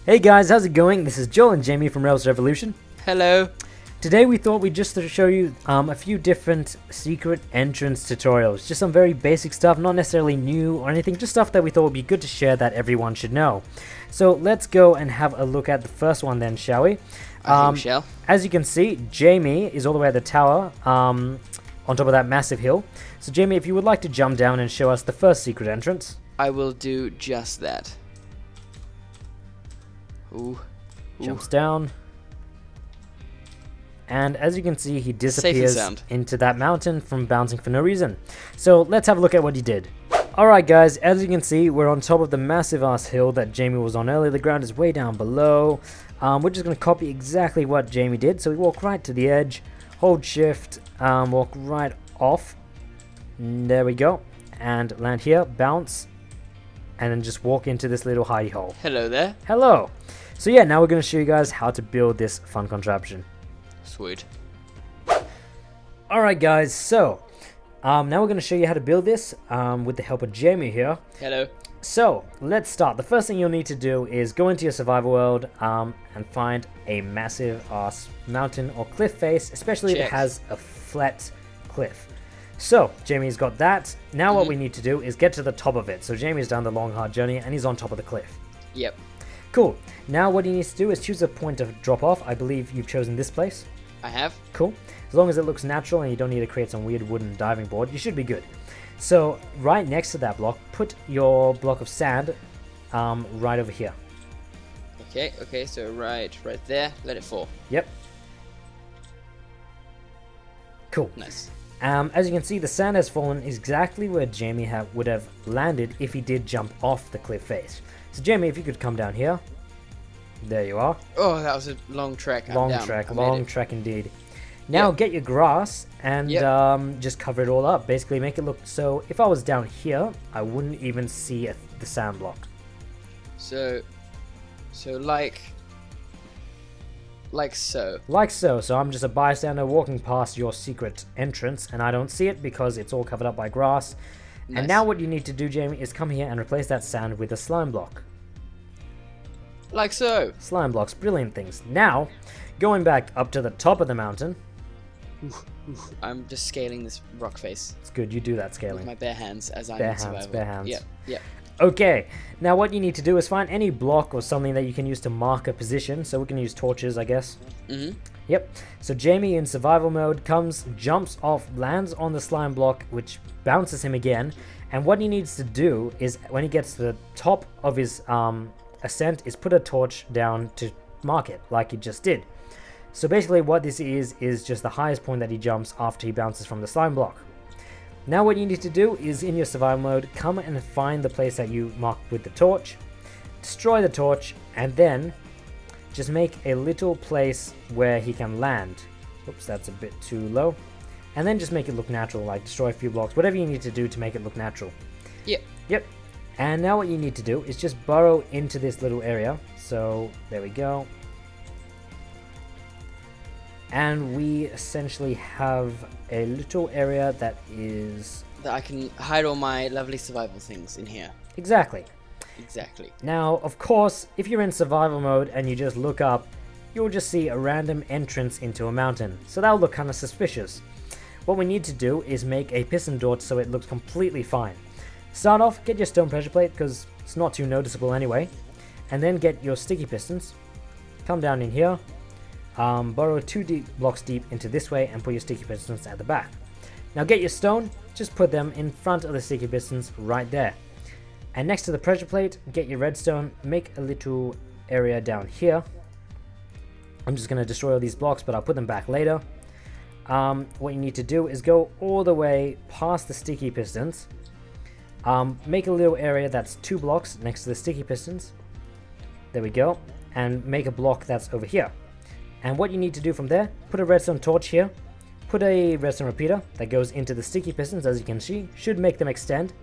Hey guys, how's it going? This is Joel and Jamie from Rails Revolution. Hello. Today we thought we'd just show you a few different secret entrance tutorials. Just some very basic stuff, not necessarily new or anything, just stuff that we thought would be good to share that everyone should know. So let's go and have a look at the first one then, shall we? I think we shall. As you can see, Jamie is all the way at the tower on top of that massive hill. So Jamie, if you would like to jump down and show us the first secret entrance. I will do just that. Ooh. Jumps down. And as you can see, he disappears into that mountain from bouncing for no reason. So let's have a look at what he did. Alright guys, as you can see, we're on top of the massive ass hill that Jamie was on earlier. The ground is way down below. We're just going to copy exactly what Jamie did. So we walk right to the edge, hold shift, walk right off. There we go. And land here, bounce, and then just walk into this little hidey hole. Hello there. Hello. So yeah, now we're going to show you guys how to build this fun contraption. Sweet. Alright guys, so now we're going to show you how to build this with the help of Jamie here. Hello. So let's start. The first thing you'll need to do is go into your survival world and find a massive ass mountain or cliff face, especially if it has a flat cliff. So Jamie's got that. Now what we need to do is get to the top of it. So Jamie's done the long hard journey and he's on top of the cliff. Yep. Cool. Now what he needs to do is choose a point of drop off. I believe you've chosen this place. I have. Cool. As long as it looks natural and you don't need to create some weird wooden diving board, you should be good. So right next to that block, put your block of sand right over here. Okay, so right there, let it fall. Yep. Cool. Nice. As you can see, the sand has fallen exactly where Jamie would have landed if he did jump off the cliff face. So Jamie, if you could come down here. There you are. Oh, that was a long trek. Long trek indeed. Now get your grass and just cover it all up. Basically make it look so if I was down here, I wouldn't even see the sand block. So like so. Like so. So I'm just a bystander walking past your secret entrance and I don't see it because it's all covered up by grass. Nice. And now what you need to do, Jamie, is come here and replace that sand with a slime block. Like so. Slime blocks, brilliant things. Now, going back up to the top of the mountain. I'm just scaling this rock face. It's good, you do that scaling. With my bare hands as I'm in survival. Bare hands. Yep. Okay, now what you need to do is find any block or something that you can use to mark a position. So we can use torches, I guess. Yep. So Jamie in survival mode comes, jumps off, lands on the slime block, which bounces him again. And what he needs to do is when he gets to the top of his ascent is put a torch down to mark it like he just did. So basically what this is just the highest point that he jumps after he bounces from the slime block. Now what you need to do is in your survival mode, come and find the place that you marked with the torch, destroy the torch, and then just make a little place where he can land. Oops, that's a bit too low. And then just make it look natural, like destroy a few blocks, whatever you need to do to make it look natural. Yep. And now what you need to do is just burrow into this little area. So there we go. And we essentially have a little area that is... that I can hide all my lovely survival things in here. Exactly. Now, of course, if you're in survival mode and you just look up, you'll just see a random entrance into a mountain. So that'll look kind of suspicious. What we need to do is make a piston door so it looks completely fine. Start off, get your stone pressure plate because it's not too noticeable anyway. And then get your sticky pistons. Come down in here. Burrow 2 blocks deep into this way and put your sticky pistons at the back. Now get your stone, just put them in front of the sticky pistons right there. And next to the pressure plate, get your redstone, make a little area down here. I'm just going to destroy all these blocks, but I'll put them back later. What you need to do is go all the way past the sticky pistons. Make a little area that's 2 blocks next to the sticky pistons. There we go. And make a block that's over here. And what you need to do from there, put a redstone torch here, put a redstone repeater that goes into the sticky pistons, as you can see, should make them extend,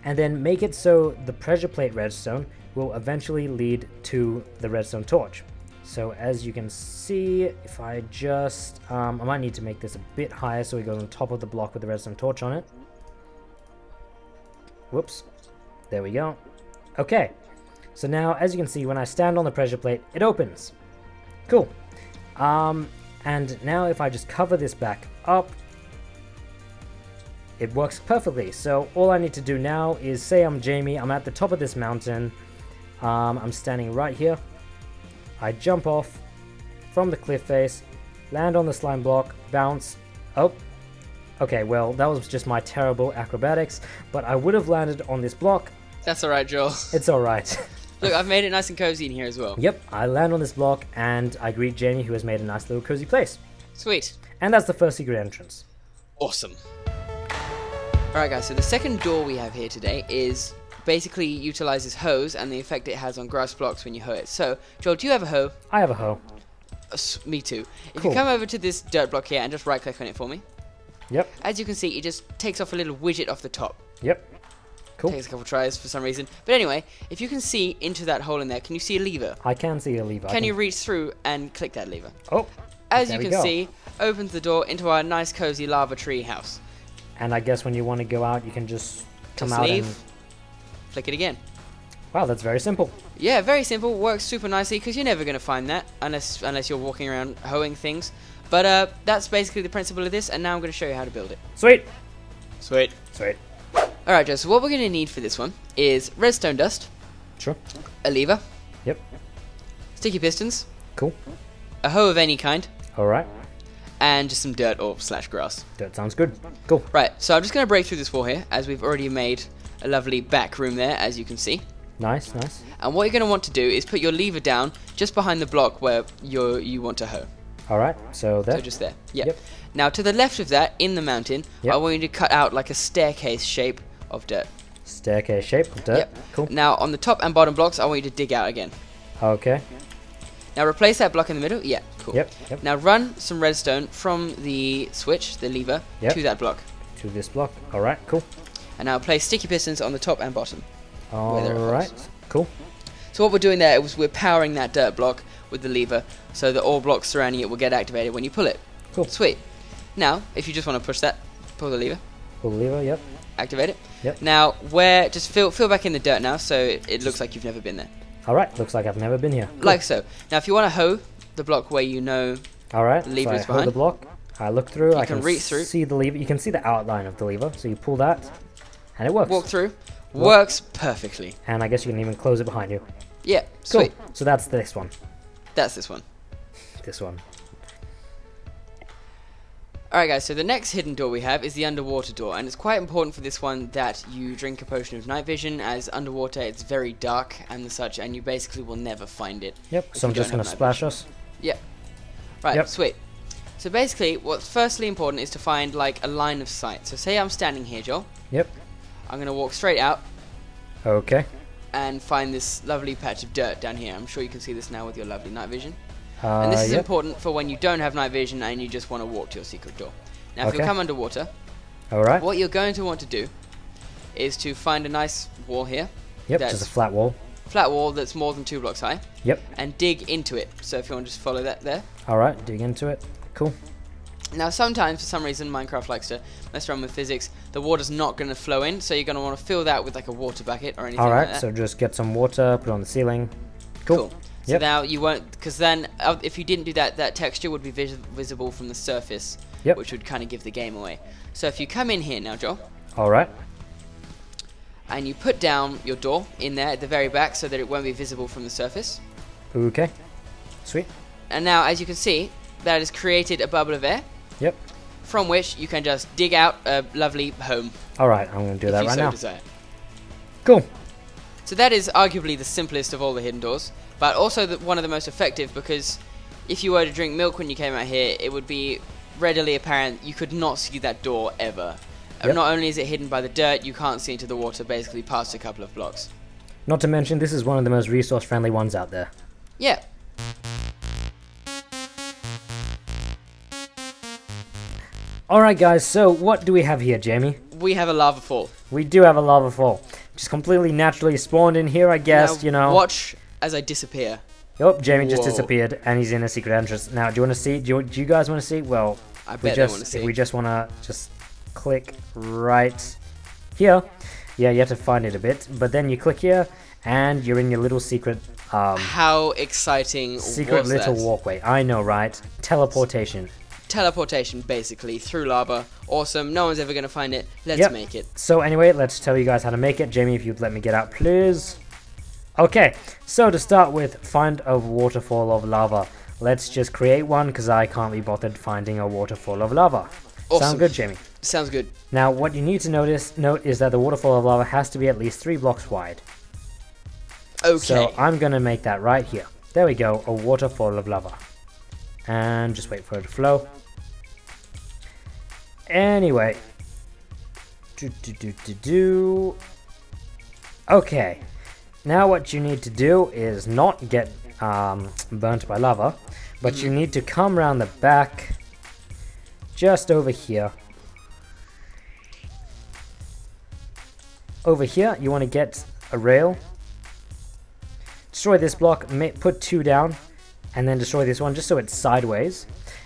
and then make it so the pressure plate redstone will eventually lead to the redstone torch. So as you can see, if I just, I might need to make this a bit higher so it goes on top of the block with the redstone torch on it. Whoops, there we go. Okay, So now, as you can see, when I stand on the pressure plate, it opens. Cool. And now if I just cover this back up, it works perfectly. So all I need to do now is say I'm Jamie, I'm at the top of this mountain, I'm standing right here, I jump off from the cliff face, land on the slime block, bounce, oh, okay, well that was just my terrible acrobatics, but I would have landed on this block. That's alright, Joel. It's alright. Look, I've made it nice and cozy in here as well. Yep, I land on this block and I greet Jamie, who has made a nice little cozy place. Sweet. And that's the first secret entrance. Awesome. Alright guys, so the second door we have here today is basically utilizes hose and the effect it has on grass blocks when you hoe it. So, Joel, do you have a hoe? I have a hoe. Me too. If Cool. you come over to this dirt block here and just right click on it for me. Yep. As you can see, it just takes off a little widget off the top. Yep. Cool. Takes a couple tries for some reason. But anyway, if you can see into that hole in there, can you see a lever? I can see a lever. Can you reach through and click that lever? Oh. As there you we can go. see, opens the door into our nice cozy lava tree house. And I guess when you want to go out, you can just come Just out leave, and... flick it again. Wow, that's very simple. Yeah, very simple, works super nicely because you're never going to find that unless you're walking around hoeing things. But that's basically the principle of this, and now I'm going to show you how to build it. Sweet. Sweet. Sweet. Alright, Joe, so what we're going to need for this one is redstone dust, Sure. a lever, Yep. sticky pistons, Cool. a hoe of any kind, Alright. and just some dirt or slash grass. That sounds good. Cool. Right, so I'm just going to break through this wall here, as we've already made a lovely back room there, as you can see. Nice, nice. And what you're going to want to do is put your lever down just behind the block where you want to hoe. Alright, so there. So just there. Yeah. Yep. Now to the left of that, in the mountain, Yep. I want you to cut out like a staircase shape of dirt. Staircase shape of dirt. Yep. Cool. Now on the top and bottom blocks, I want you to dig out again. Okay. Now replace that block in the middle. Yeah, cool. Yep, yep. Now run some redstone from the switch, the lever, Yep. to that block. To this block. Alright, cool. And now place sticky pistons on the top and bottom. there are Alright, holes. cool. So what we're doing there is we're powering that dirt block with the lever so that all blocks surrounding it will get activated when you pull it. Cool. Sweet. Now, if you just want to push that, pull the lever, Pull the lever, yep. activate it. Yep. Now, just fill back in the dirt now so it looks like you've never been there. Alright, looks like I've never been here. Cool. Like so. Now, if you want to hoe the block where you know Alright, the lever so I is hold the behind. block. I look through, I can can reach through. see the lever. You can see the outline of the lever, so you pull that, and it works. walk through, works perfectly. And I guess you can even close it behind you. Yeah, Cool. sweet. So that's this one. That's this one. This one. Alright guys, so the next hidden door we have is the underwater door, and it's quite important for this one that you drink a potion of night vision, as underwater it's very dark and such, and you basically will never find it. Yep, if so I'm you just don't going to have night splash vision. us. Yep. Right, Yep. sweet. So basically, what's firstly important is to find like a line of sight. So say I'm standing here, Joel. Yep. I'm going to walk straight out Okay. and find this lovely patch of dirt down here. I'm sure you can see this now with your lovely night vision. And this is Yep. important for when you don't have night vision and you just want to walk to your secret door. Now, if you Okay. come underwater, Alright. what you're going to want to do is to find a nice wall here, Yep, that's just a flat wall. flat wall that's more than 2 blocks high, Yep. and dig into it. So if you want to just follow that there. Alright, dig into it. Cool. Now sometimes, for some reason, Minecraft likes to mess around with physics. The water's not going to flow in, so you're going to want to fill that with like a water bucket or anything Alright, like that. so just get some water, put it on the ceiling. Cool. So Yep. now you won't, because then if you didn't do that, that texture would be visible from the surface, Yep. which would kind of give the game away. So if you come in here now, Joel, Alright. and you put down your door in there at the very back so that it won't be visible from the surface. Okay. Sweet. And now, as you can see, that has created a bubble of air, Yep. from which you can just dig out a lovely home, Alright, I'm going to do if that you right so now. desire. Cool. So that is arguably the simplest of all the hidden doors, but also one of the most effective, because if you were to drink milk when you came out here, it would be readily apparent you could not see that door ever. Yep. Not only is it hidden by the dirt, you can't see into the water basically past a couple of blocks. Not to mention, this is one of the most resource-friendly ones out there. Yeah. Alright guys, so what do we have here, Jamie? We have a lava fall. We do have a lava fall. Just completely naturally spawned in here, I guess, Now, you know. watch as I disappear. Oh, Jamie just Whoa. disappeared, and he's in a secret entrance. Now, do you want to see? Do you guys want to see? Well, I we bet they just want to see. if we just want to just click right here. Yeah, you have to find it a bit, but then you click here, and you're in your little secret How exciting secret was little that? walkway. I know, right? Teleportation. Teleportation, basically, through lava. Awesome. No one's ever going to find it. Let's Yep. make it. So anyway, let's tell you guys how to make it. Jamie, if you'd let me get out, please. Okay, so to start with, find a waterfall of lava. Let's just create one, because I can't be bothered finding a waterfall of lava. Awesome. Sound good, Jamie? Sounds good. Now, what you need to note is that the waterfall of lava has to be at least 3 blocks wide. Okay. So I'm going to make that right here. There we go, a waterfall of lava. And just wait for it to flow. Anyway. Okay. Now what you need to do is not get burnt by lava, but you need to come around the back, just over here. Over here, you want to get a rail. Destroy this block, put 2 down, and then destroy this one just so it's sideways.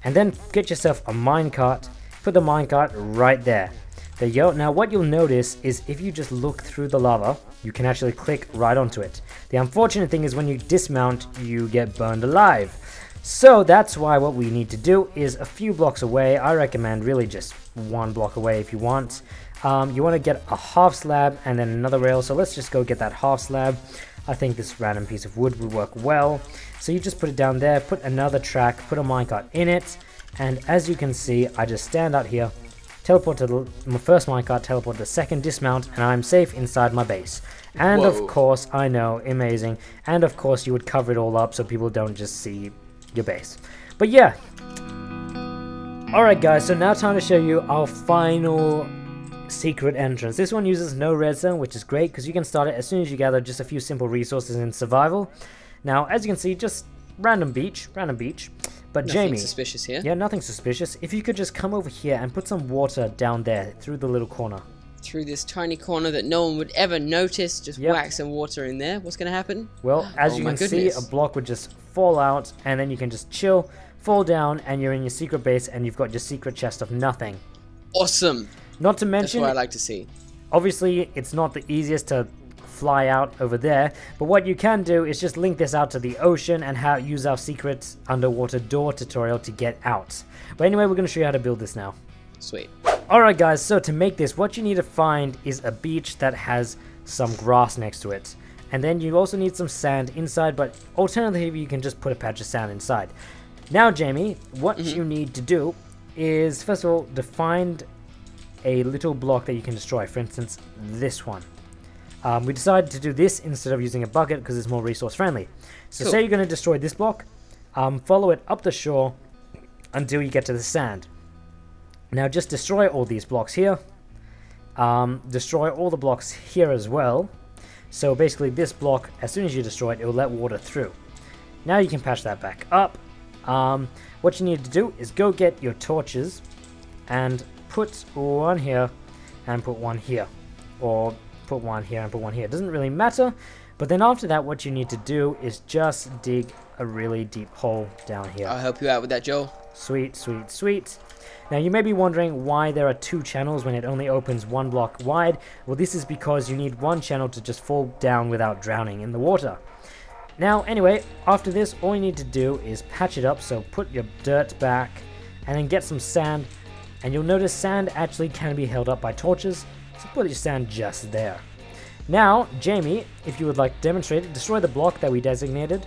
And then get yourself a minecart, put the minecart right there. There you go. Now what you'll notice is if you just look through the lava, you can actually click right onto it. The unfortunate thing is when you dismount, you get burned alive. So that's why what we need to do is a few blocks away. I recommend really just 1 block away if you want. You want to get a half slab and then another rail. So let's just go get that half slab. I think this random piece of wood would work well. So you just put it down there, put another track, put a minecart in it. And as you can see, I just stand out here, teleport to my first minecart, teleport to the second, dismount, and I'm safe inside my base. And Whoa. of course, I know, amazing. And of course, you would cover it all up so people don't just see your base. But yeah. Alright guys, so now time to show you our final secret entrance. This one uses no redstone, which is great because you can start it as soon as you gather just a few simple resources in survival. Now, as you can see, just random beach. But Nothing Jamie, suspicious here. yeah, nothing suspicious. If you could just come over here and put some water down there through the little corner. Through this tiny corner that no one would ever notice, just Yep. whack some water in there. What's going to happen? Well, as Oh you my can see, goodness. a block would just fall out, and then you can just chill, fall down, and you're in your secret base, and you've got your secret chest of nothing. Awesome. Not to That's mention, what I like to see. obviously, it's not the easiest to fly out over there, but what you can do is just link this out to the ocean and use our secret underwater door tutorial to get out. But anyway, we're going to show you how to build this now. Sweet. Alright guys, so to make this, what you need to find is a beach that has some grass next to it. And then you also need some sand inside, but alternatively you can just put a patch of sand inside. Now Jamie, what you need to do is, first of all, to find a little block that you can destroy. For instance, this one. We decided to do this instead of using a bucket because it's more resource friendly. So Cool. say you're going to destroy this block, follow it up the shore until you get to the sand. Now just destroy all these blocks here, destroy all the blocks here as well. So basically this block, as soon as you destroy it, it will let water through. Now you can patch that back up. What you need to do is go get your torches and put one here and put one here, or put one here and put one here. It doesn't really matter, but then after that what you need to do is just dig a really deep hole down here. I'll help you out with that, Joel. Sweet, sweet, sweet. Now you may be wondering why there are 2 channels when it only opens 1 block wide. Well, this is because you need one channel to just fall down without drowning in the water. Now anyway, after this all you need to do is patch it up, so put your dirt back and then get some sand, and you'll notice sand actually can be held up by torches, so put your sand just there. Now Jamie, if you would like to demonstrate it, destroy the block that we designated.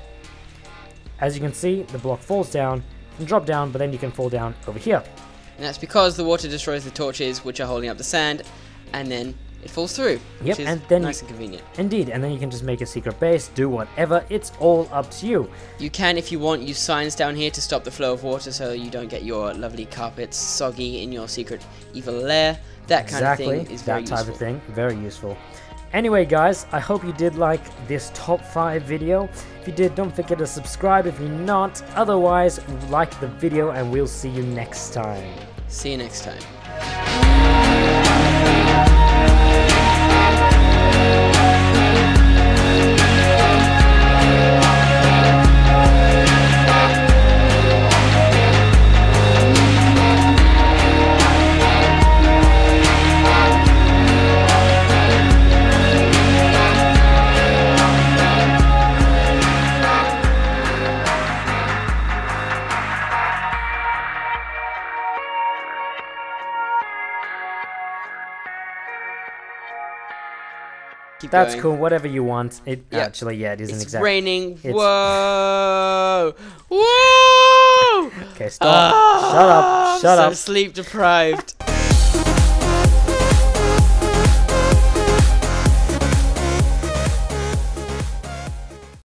As you can see, the block falls down and drop down, but then you can fall down over here. And that's because the water destroys the torches, which are holding up the sand, and then it falls through, Yep, which is and then nice and convenient. Indeed, and then you can just make a secret base, do whatever, it's all up to you. You can, if you want, use signs down here to stop the flow of water so you don't get your lovely carpets soggy in your secret evil lair. That kind of thing is very that type useful. of thing, very useful. Anyway guys, I hope you did like this top 5 video. If you did, don't forget to subscribe if you're not. Otherwise, like the video and we'll see you next time. See you next time. Keep That's going. cool. Whatever you want. It Yep. actually, yeah, it isn't It's exactly. raining. It's- Whoa! Whoa! Okay, stop. Shut up. Shut I'm up. so sleep deprived.